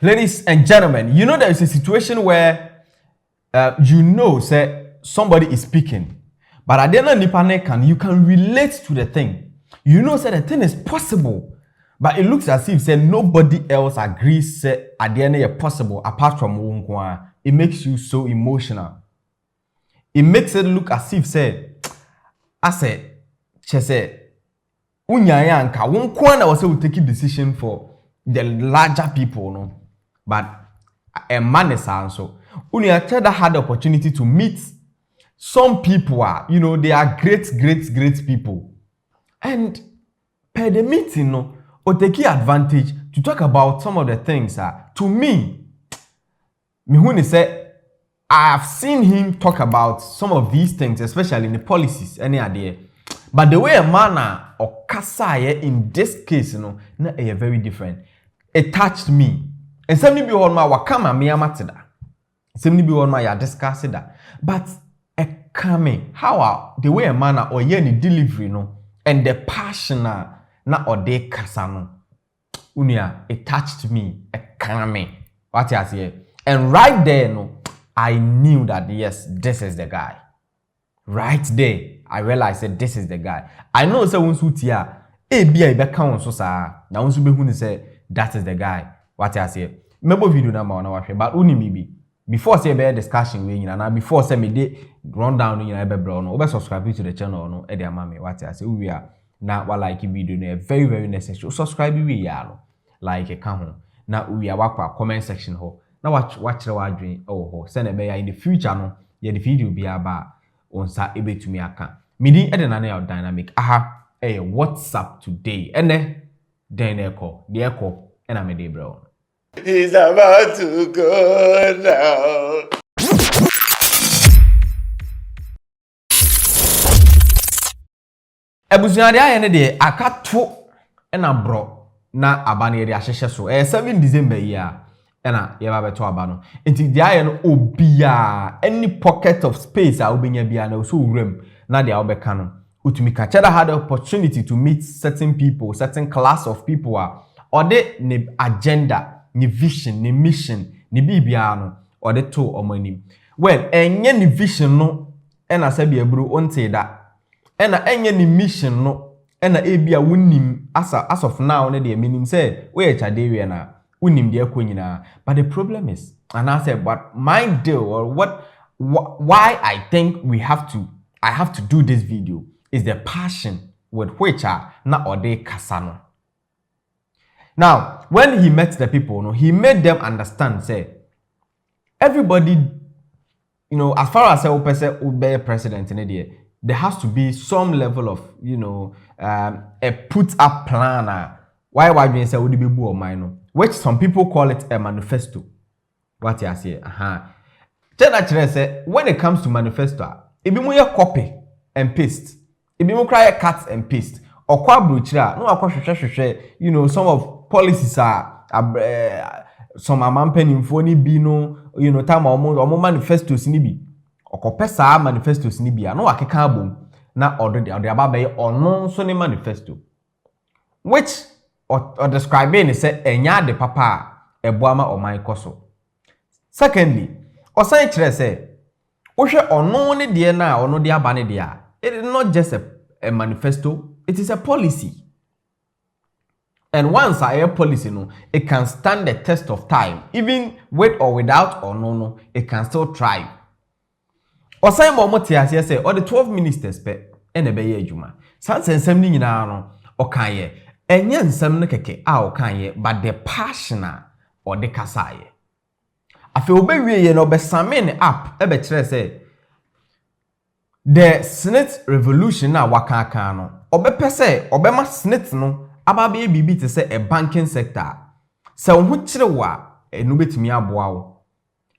Ladies and gentlemen, you know there is a situation where say somebody is speaking, but at the end of the you can relate to the thing. You know say the thing is possible, but it looks as if say nobody else agrees say at the end it's possible apart from Wunkwa. It makes you so emotional. It makes it look as if say I say unyaya anka Wunkwa was will take a decision for the larger people, no. But a man is also. Unia Cheddar had the opportunity to meet some people they are great people. And per the meeting, or take advantage to talk about some of the things. To me, Mihuni said, I have seen him talk about some of these things, especially in the policies, any idea. But the way a man or Kasaya in this case, not very different. It touched me. And some be on my wakama miyamatida. Some be on my discussed that. But a kame, how the way a man or any delivery and the passion na or de kasano. Unia, it touched me. A kame. What you say? And right there, I knew that yes, this is the guy. Right there, I realized that this is the guy. I know someone sutia. Be count so sa. Now unsu be who say that is the guy. What I say? Maybe video na ma na wahwe, but uni maybe before say be discussion we na before say me dey run down you McBrown no, subscribe to the channel no e dey ama me. What I say we are na wa like video no very necessary. Subscribe we ya no like e ka ho na we are wakwa comment section ho na watch adwen ho say na be ya in the future no ye the video bi aba onsa ebetumi aka me din e dey na na dynamic WhatsApp today ene den echo the echo and I'm a bro. He's about to go now. Ebusuade ayene de akato na bro na abane de ahyehye so 7 December year na ye ba beto abano enti de ayene obia any pocket of space a obenya bia na so wurem na de obeka no utumi ka Cheddar had the opportunity to meet certain people, certain class of people or the agenda, ni vision, ni mission, ni bibia no or the to omani. Well, enye ni vision no ena sabi ebru onte da. Ena enye ni mission no ena ebia wunim as of now ne de meaning say we chadewe na wunim de akọ nyina. But the problem is, and I said, but my deal or why I think I have to do this video is the passion with which na ode kasano. Now, when he met the people, he made them understand, say, everybody, as far as a president in India, there has to be some level of, a put up plan. Why you say would be or mine, which some people call it a manifesto. What you say? Say when it comes to manifesto, it be more copy and paste. It be more cut and paste. Or kwa bruchra, no some of policies are some amampen infoni bino, time or manifestos nibi. Or copesa manifestos nibi, no akeka boom, na already or the ababe or non sony manifesto. Which or describing say enya de papa ebuama or my koso. Secondly, or say say, Osha or no one dear now or no dear banny dear. It is not just a manifesto, it is a policy. And once I have policy, it can stand the test of time. Even with or without or no, it can still thrive. Or say more say, or the 12 ministers and a bay juma. Sans and something in our or kanye. And yan some keke our kanye, but the passion or the kasaye. I feel very besamen up, say. The Senate revolution na waka no obepe se obema Senate no ababe bibi te se a banking sector se wo kire wa enu betimi aboa wo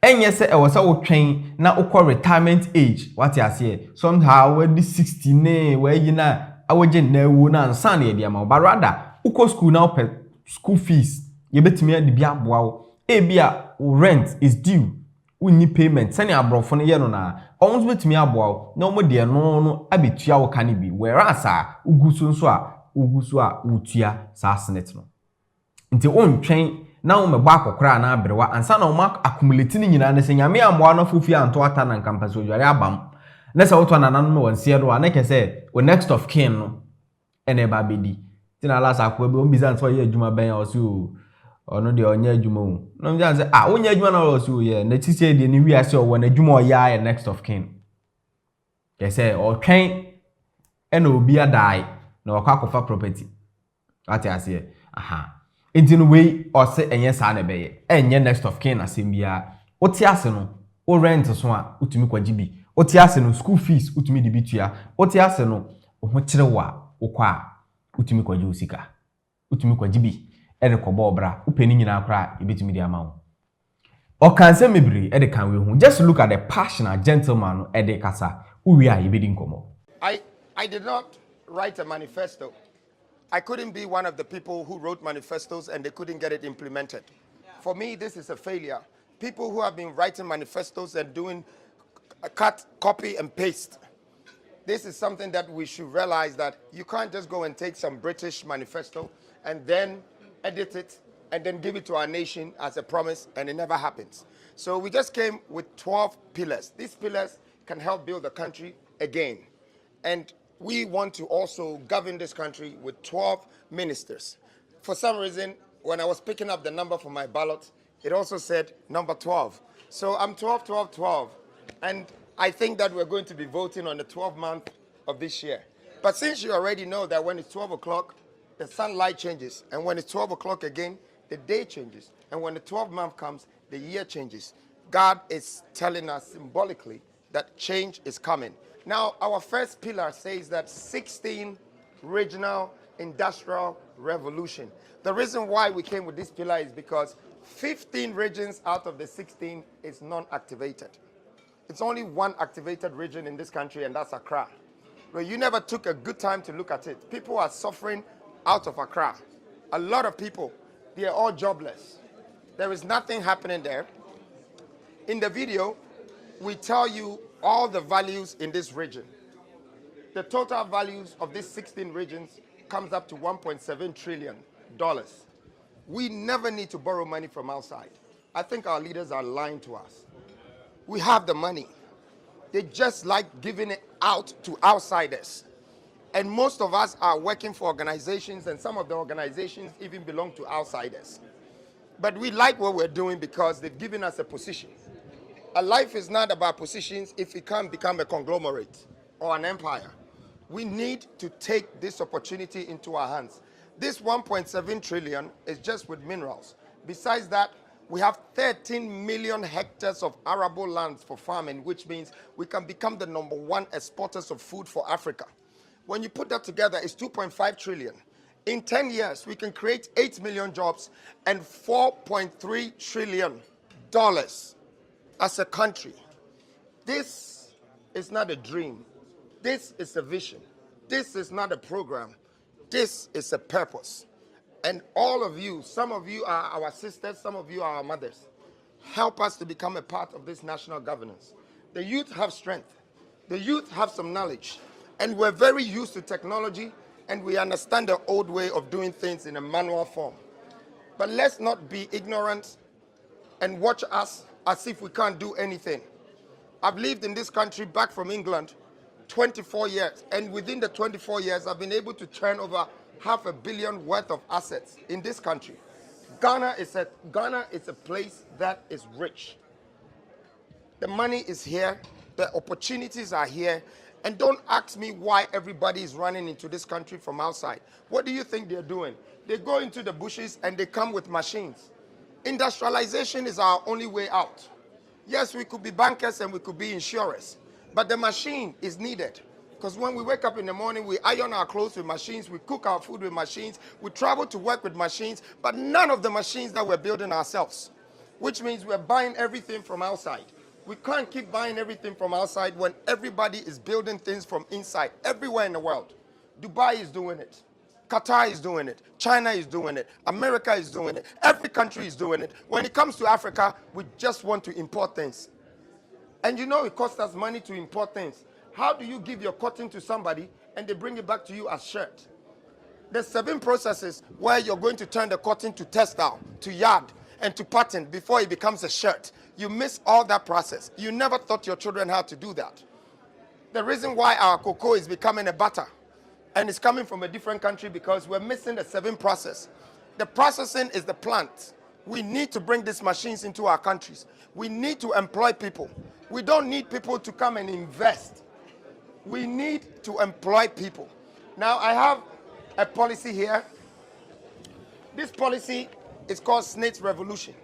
enye se e wo se wo twen na ukọ retirement age what you say somehow we 60 ne we yina awoje na ewu na ansa na ye ma but rather ukọ school na pe school fees ye betimi ade bi aboa wo e bia rent is due unni payment sani abrofo no ye no na almost betimi aboa na omo de no abetua wo kan bi whereas uguso nso a utua sa Senate no nti on twen na me ba akokra na abrewa ansa na o accumulate ni nyina ne se nyame amwa no fofi anto ata na nkampa so dware abam na se woto nanan no wonse do na ke se o next of kin no ene ba bedi tina last akwa be o bizan so ye adwuma ben ya o se o ono de onye adwuma o no bizan se onye adwuma na o se o ye na tise de ni wi ase o wona adwuma o ya next of kin ke se o twen ene obi adai na wakwakofa property ati ase enti no we ose enye sa na beye enye next of kin asem bia oti ase no o rent so a utumi kwaji bi oti ase no school fees utumi de bitua oti ase no o ho kire wa okwa utumi kwaji osika utumi kwaji bi ene kobo obra upeni nyina akra ebetumi de ama wo o kan se mebiri e de kan we hu just look at the passionate gentleman no e de kasa uwi a yebedi nkomo. I did not write a manifesto. I couldn't be one of the people who wrote manifestos and they couldn't get it implemented. For me, this is a failure. People who have been writing manifestos and doing a cut, copy, and paste. This is something that we should realize, that you can't just go and take some British manifesto and then edit it and then give it to our nation as a promise, and it never happens. So we just came with 12 pillars. These pillars can help build the country again. And we want to also govern this country with 12 ministers. For some reason, when I was picking up the number for my ballot, it also said number 12. So I'm 12, 12, 12. And I think that we're going to be voting on the 12th month of this year. But since you already know that when it's 12 o'clock, the sunlight changes. And when it's 12 o'clock again, the day changes. And when the 12th month comes, the year changes. God is telling us symbolically that change is coming. Now, our first pillar says that 16 regional industrial revolution. The reason why we came with this pillar is because 15 regions out of the 16 is non-activated. It's only one activated region in this country, and that's Accra. But you never took a good time to look at it. People are suffering out of Accra. A lot of people, they are all jobless. There is nothing happening there. In the video, we tell you all the values in this region. The total values of these 16 regions comes up to $1.7 trillion. We never need to borrow money from outside. I think our leaders are lying to us. We have the money. They just like giving it out to outsiders. And most of us are working for organizations, and some of the organizations even belong to outsiders. But we like what we're doing because they've given us a position. A life is not about positions if it can't become a conglomerate or an empire. We need to take this opportunity into our hands. This 1.7 trillion is just with minerals. Besides that, we have 13 million hectares of arable lands for farming, which means we can become the #1 exporters of food for Africa. When you put that together, it's 2.5 trillion. In 10 years, we can create 8 million jobs and $4.3 trillion as a country. This is not a dream. This is a vision. This is not a program. This is a purpose. And all of you, some of you are our sisters, some of you are our mothers. Help us to become a part of this national governance. The youth have strength. The youth have some knowledge. And we're very used to technology, and we understand the old way of doing things in a manual form. But let's not be ignorant and watch us as if we can't do anything. I've lived in this country back from England 24 years, and within the 24 years, I've been able to turn over $500 million worth of assets in this country. Ghana is a place that is rich. The money is here, the opportunities are here, and don't ask me why everybody is running into this country from outside. What do you think they're doing? They go into the bushes and they come with machines. Industrialization is our only way out. Yes, we could be bankers and we could be insurers, but the machine is needed. Because when we wake up in the morning, we iron our clothes with machines, we cook our food with machines, we travel to work with machines, but none of the machines that we're building ourselves, which means we're buying everything from outside. We can't keep buying everything from outside when everybody is building things from inside, everywhere in the world. Dubai is doing it. Qatar is doing it. China is doing it. America is doing it. Every country is doing it. When it comes to Africa, we just want to import things. And you know it costs us money to import things. How do you give your cotton to somebody and they bring it back to you as shirt? There's 7 processes where you're going to turn the cotton to textile, to yard, and to pattern before it becomes a shirt. You miss all that process. You never thought your children had to do that. The reason why our cocoa is becoming a butter and it's coming from a different country because we're missing the 7 process. The processing is the plant. We need to bring these machines into our countries. We need to employ people. We don't need people to come and invest. We need to employ people. Now, I have a policy here. This policy is called Snake's Revolution.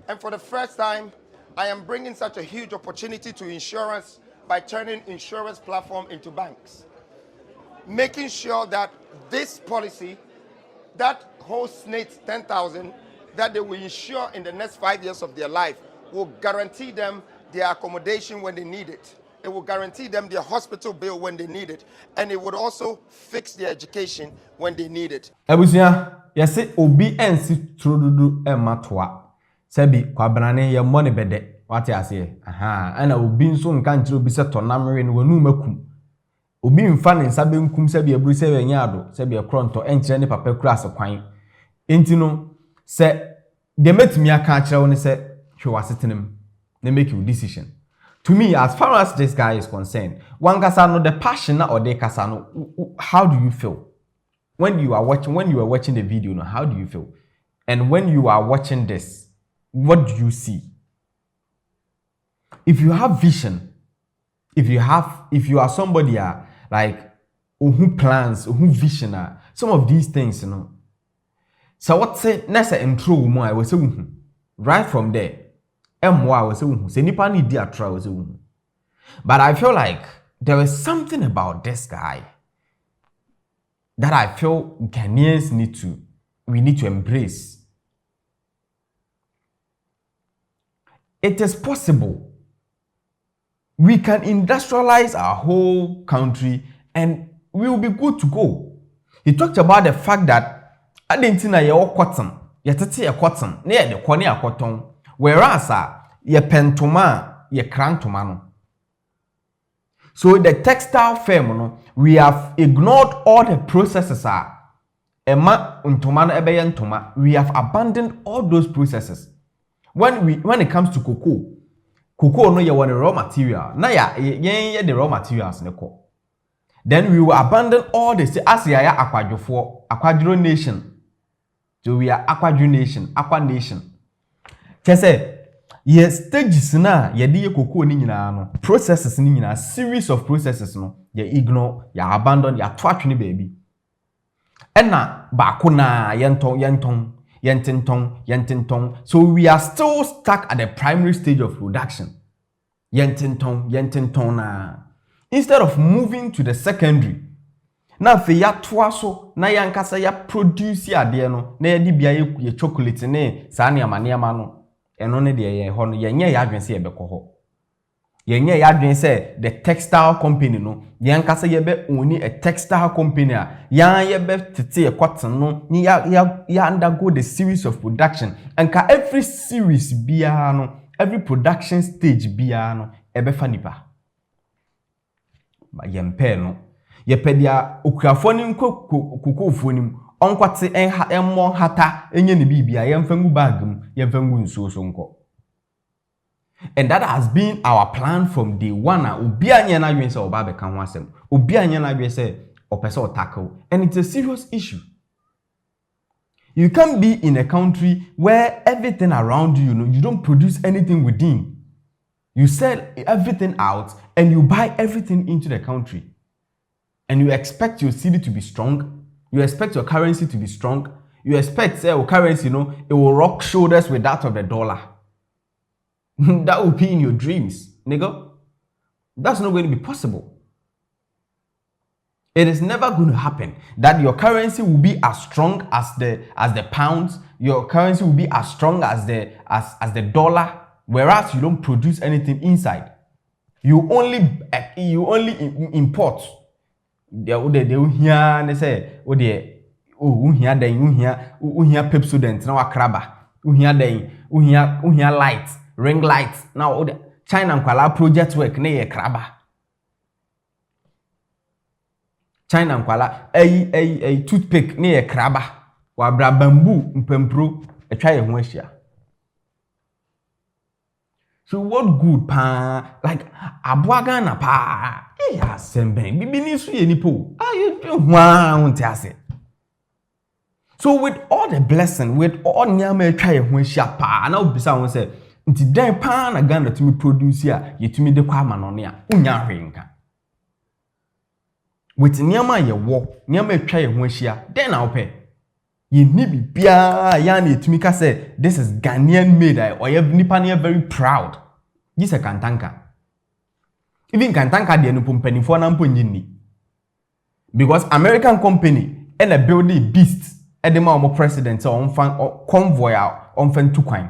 And for the first time, I am bringing such a huge opportunity to insurance by turning insurance platform into banks. Making sure that this policy, that whole snakes 10,000, that they will insure in the next 5 years of their life, will guarantee them their accommodation when they need it. It will guarantee them their hospital bill when they need it. And it would also fix their education when they need it. Ebusia, yesi obi ensi trududu ematwa. Sebi kwa brane ye money bede. Wati ase. Aha. Ana obi nso nka ntiro bi se tonamre no wanu makum. Obi mfa ne nsa benkum sebi ebru se wenya ado, sebi ekronto enkyere ne papa kura asokwan. Enti no se de metimi aka akere wo ne se hwe wasetenem na make your decision. To me, as far as this guy is concerned, one kasano the passion or the kasano, how do you feel when you are watching the video? No, how do you feel? And when you are watching this, what do you see? If you have vision, if you are somebody like who plans, who vision, some of these things, you know. So what say? Nessa intro mo I was say right from there. But I feel like there is something about this guy that I feel Ghanaians need to embrace. It is possible. We can industrialize our whole country and we will be good to go. He talked about the fact that I didn't know you're cotton. You're cotton. Near the corner cotton. Whereas ye pentoma ye krantoma no. So the textile firm no, we have ignored all the processes ema ntoma no ebeye ntoma. We have abandoned all those processes. When it comes to cocoa no ye one raw material. Na ye the raw materials ne ko. Then we will abandon all this as ya Akwadwo nation. So we are Akwadwo nation, Aqua nation. Kese ye stages na ye de cocoa ni nyina no processes ni nyina series of processes no ye ignore ye abandon ye twatwe ni baby ena ba ko na yenton. So we are still stuck at the primary stage of production. Yenton na instead of moving to the secondary. Na fe ya toaso na yankasa ya produce ya de no na ye di bia ye chocolate ne sa ne amaniama no eno ne de ye ho no yenye ya adwen se ye bekọ ho. Yenye ya adwen se the textile company no yankasa ye be oni a textile company a ye be tete ye cotton no ya undergo the series of production and ka every series bia no every production stage bia no ebe fa nipa ba yempe no ye pedia okuafo ni kokofo ni onkwate enmo hata enye ne bibia yemfangu bagum yemfangu nsuo so nko. And that has been our plan from day one. Obi anya na dwen se oba be kan ho asem. Obi anya na dwen se opese o tackle, and it's a serious issue. You can't be in a country where everything around you, you don't produce anything within. You sell everything out and you buy everything into the country. And you expect your city to be strong. You expect your currency to be strong. You expect your currency, it will rock shoulders with that of the dollar. That will be in your dreams, nigga. That's not going to be possible. It is never going to happen that your currency will be as strong as the pounds. Your currency will be as strong as the dollar, whereas you don't produce anything inside. You only import. They hear they say hear Pepsodent now hear lights, ring lights now China nkwala project work na ye kraba. China nkwala a toothpick ne ye kraba wa bra bamboo mpempro etwa ye ho ahia. So what good pa like aboaga na pa ya semben bibini so ye nipo you hwa unti ase. So with all the blessing, with all nyama etwa ye ho ahia pa na obisa won say nti den pa na Ghana to me produce ya yetumi de kwa ama no ne a unya hwenka. With nyama ye wo nyama etwa ye ho ahia den na ope ye ni bibia ya na yetumi ka say this is Ghanaian made or ye nipa na very proud. This is kantanka. Even kantanka de no pompanifo na mpo nyini. Because American company and a building beast e de ma omo president on fan convoy on fan two kwan.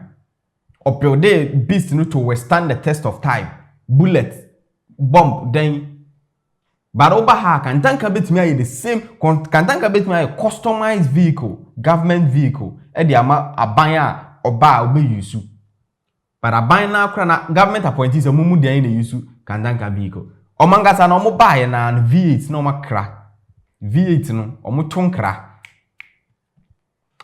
Or build beast no to withstand the test of time. Bullet, bomb, then but over her kantanka betimi aye the same kantanka betimi aye customized vehicle, government vehicle. E de ama abanya oba obe yusu. But aban na kra na government appointees mumu de na yusu kantanka vehicle. Omangasa na omo buy na V8 na omakra. V8 no omo tonkra.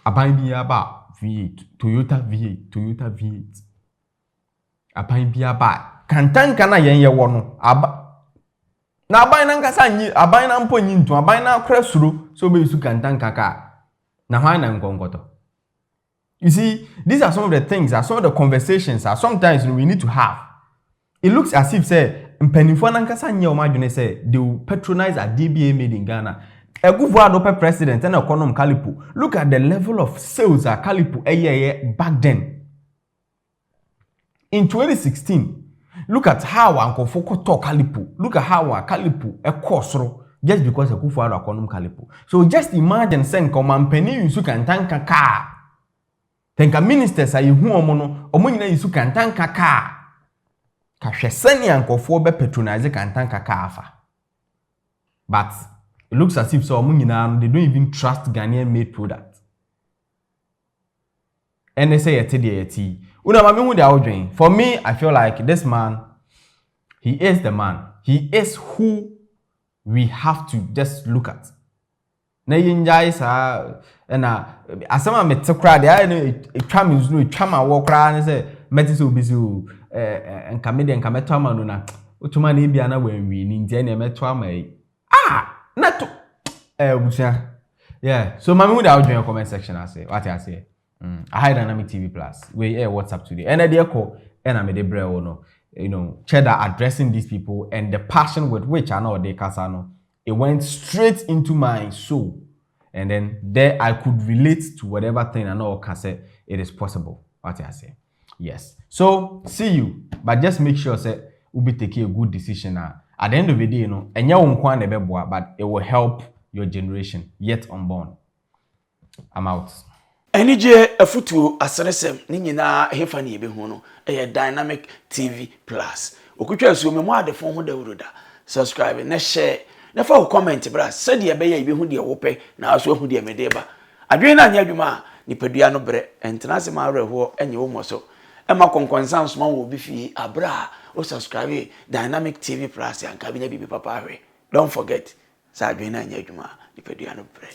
Aban bi aba V8, Toyota V8. Aban bi aba kantanka na yen ye wo no aba na aban na nkasa nyi aban na mpo nyi ntu aban na kra suro so be yusu kantanka ka na hwan na ngongoto. You see, these are some of the things, some of the conversations that sometimes we need to have. It looks as if say mpanifo na nkasa nye o madwene say they will patronize a DBA made in Ghana. Ekufuado president and economic calipo. Look at the level of sales at calipo back then. In 2016, look at how Uncle Foko talk calipo. Look at how calipo ekosro just because Ekufuado economic calipo. So just imagine saying come mpani yusu kantanka ka. Tenka ministers ayi hu omo no omo nyina yusu kantanka ka. Ka hwesani ankofo be patronize kantanka ka afa. But it looks as if so they don't even trust Ghanaian made product. And they say yeti. For me, I feel like this man, he is the man. He is who we have to just look at. Na yinjai sa na asama metekra de I twam no twam awo kra ne say meti obi so enkamede enkameto ama no na otuma na bia na wanwi ni ntia na meto ama yi. Nato yeah, so mami would out in your comment section. I say what I say. I hide Dynamic TV Plus. We WhatsApp today. And the echo and MagrahebReacts no, you know, cheddar addressing these people and the passion with which I know they casano. It went straight into my soul, and then there I could relate to whatever thing I know can say it is possible. What I say. Yes. So see you, but just make sure say we'll be taking a good decision now. At the end of the day, you know, but it will help your generation yet unborn. I'm out. NJ afutu aseresem ni nyina hefa ni ebe hu no Dynamic TV Plus. Okutwa so me mo adefo ho dawuruda. Subscribe na share na fa comment bra said ye be ya ebe hu de wo pe na aso hu de medeba. Adwen na anya adwuma ni padua no bre entenase ma areho enye wo moso. Ema konkonsan so ma wo bi fi abra o subscribe Dynamic TV Plus yanka binya bibi papa hwe. Don't forget sa adwen na anya adwuma ni padua no bre.